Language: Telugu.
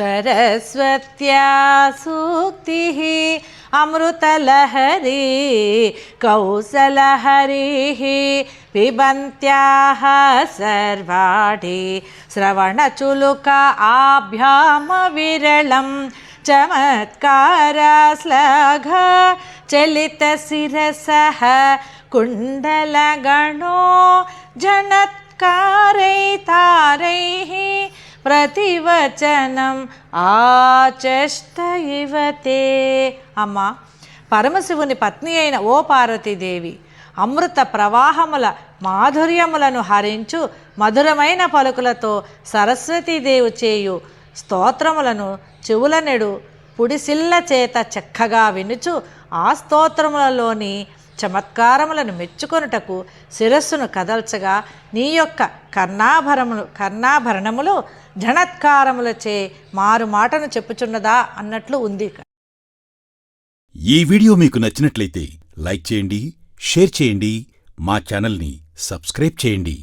सरस्वत्या सूक्तिः अमृतलहरी कौसलहरिः पिबन्त्याः सर्वाणि श्रवणचुलुका आभ्यामविरलं चमत्कारश्लाघ चलितशिरसः कुण्डलगणो झणत्कारैतारैः ప్రతివచనం ఆచష్ట ఇవతే. అమ్మ, పరమశివుని పత్ని అయిన ఓ పార్వతీదేవి, అమృత ప్రవాహముల మాధుర్యములను హరించు మధురమైన పలుకులతో సరస్వతీదేవి చేయు స్తోత్రములను చెవులనెడు పుడిసిల్ల చేత చక్కగా వినుచు ఆ స్తోత్రములలోని చమత్కారములను మెచ్చుకొనుటకు శిరస్సును కదల్చగా నీ యొక్క కర్ణాభరణములు ఝణత్కారములచే మారు మాటను చెప్పుచున్నదా అన్నట్లు ఉంది. ఈ వీడియో మీకు నచ్చినట్లయితే లైక్ చేయండి, షేర్ చేయండి, మా ఛానల్ని సబ్స్క్రైబ్ చేయండి.